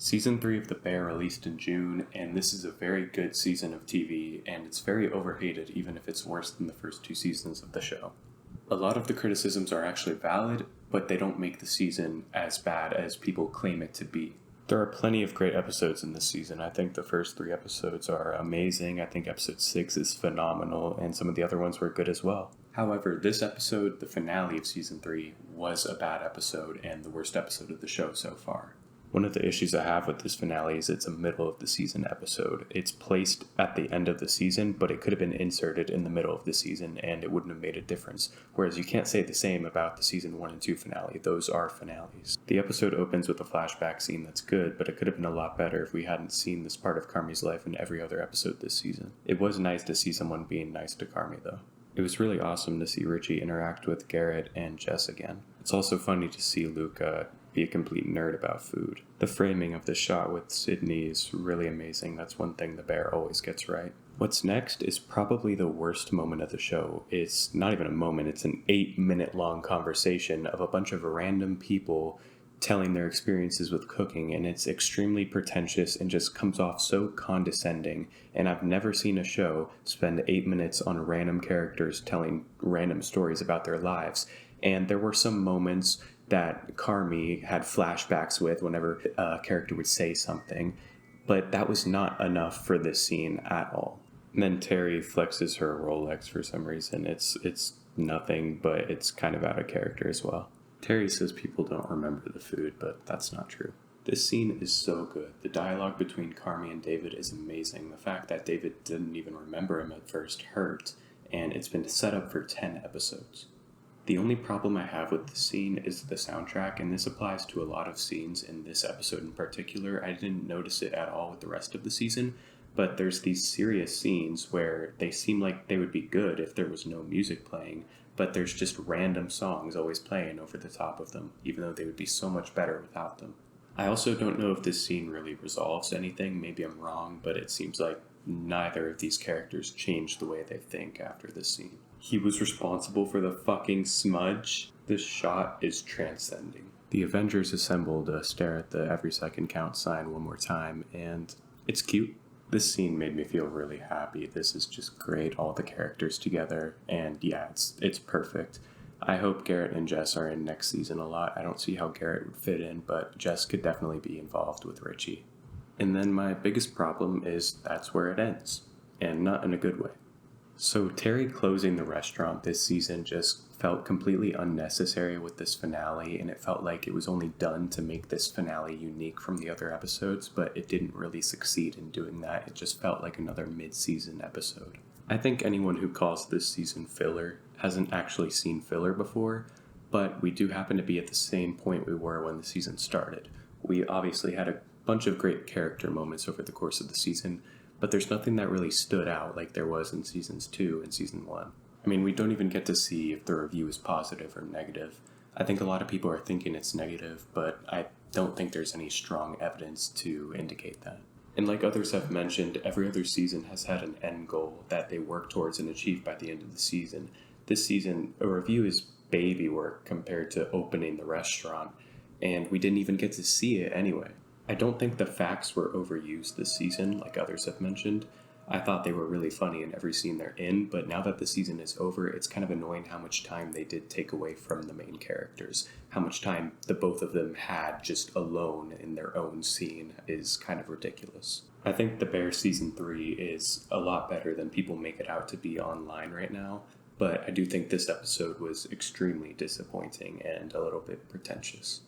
Season 3 of The Bear released in June, and this is a very good season of TV, and it's very overhated even if it's worse than the first two seasons of the show. A lot of the criticisms are actually valid, but they don't make the season as bad as people claim it to be. There are plenty of great episodes in this season. I think the first 3 episodes are amazing. I think episode 6 is phenomenal, and some of the other ones were good as well. However, this episode, the finale of season 3, was a bad episode and the worst episode of the show so far. One of the issues I have with this finale is it's a middle of the season episode. It's placed at the end of the season, but it could have been inserted in the middle of the season and it wouldn't have made a difference. Whereas you can't say the same about the season 1 and 2 finale. Those are finales. The episode opens with a flashback scene that's good, but it could have been a lot better if we hadn't seen this part of Carmi's life in every other episode this season. It was nice to see someone being nice to Carmi though. It was really awesome to see Richie interact with Garrett and Jess again. It's also funny to see Luca be a complete nerd about food. The framing of the shot with Sydney is really amazing. That's one thing the Bear always gets right. What's next is probably the worst moment of the show. It's not even a moment, it's an 8-minute long conversation of a bunch of random people telling their experiences with cooking, and it's extremely pretentious and just comes off so condescending. And I've never seen a show spend 8 minutes on random characters telling random stories about their lives. And there were some moments that Carmi had flashbacks with whenever a character would say something, but that was not enough for this scene at all. And then Terry flexes her Rolex for some reason. It's nothing, but it's kind of out of character as well. Terry says people don't remember the food, but that's not true. This scene is so good. The dialogue between Carmi and David is amazing. The fact that David didn't even remember him at first hurt, and it's been set up for 10 episodes. The only problem I have with this scene is the soundtrack, and this applies to a lot of scenes in this episode in particular. I didn't notice it at all with the rest of the season, but there's these serious scenes where they seem like they would be good if there was no music playing, but there's just random songs always playing over the top of them, even though they would be so much better without them. I also don't know if this scene really resolves anything. Maybe I'm wrong, but it seems like neither of these characters changed the way they think after this scene. He was responsible for the fucking smudge. This shot is transcending. The Avengers assemble to stare at the every second count sign one more time, and it's cute. This scene made me feel really happy. This is just great, all the characters together, and yeah, it's perfect. I hope Garrett and Jess are in next season a lot. I don't see how Garrett would fit in, but Jess could definitely be involved with Richie. And then my biggest problem is that's where it ends, and not in a good way. So Terry closing the restaurant this season just felt completely unnecessary with this finale, and it felt like it was only done to make this finale unique from the other episodes, but it didn't really succeed in doing that. It just felt like another mid-season episode. I think anyone who calls this season filler hasn't actually seen filler before, but we do happen to be at the same point we were when the season started. We obviously had a bunch of great character moments over the course of the season, but there's nothing that really stood out like there was in seasons 2 and season 1. I mean, we don't even get to see if the review is positive or negative. I think a lot of people are thinking it's negative, but I don't think there's any strong evidence to indicate that. And like others have mentioned, every other season has had an end goal that they work towards and achieve by the end of the season. This season, a review is baby work compared to opening the restaurant, and we didn't even get to see it anyway. I don't think the facts were overused this season, like others have mentioned. I thought they were really funny in every scene they're in, but now that the season is over, it's kind of annoying how much time they did take away from the main characters. How much time the both of them had just alone in their own scene is kind of ridiculous. I think The Bear Season 3 is a lot better than people make it out to be online right now, but I do think this episode was extremely disappointing and a little bit pretentious.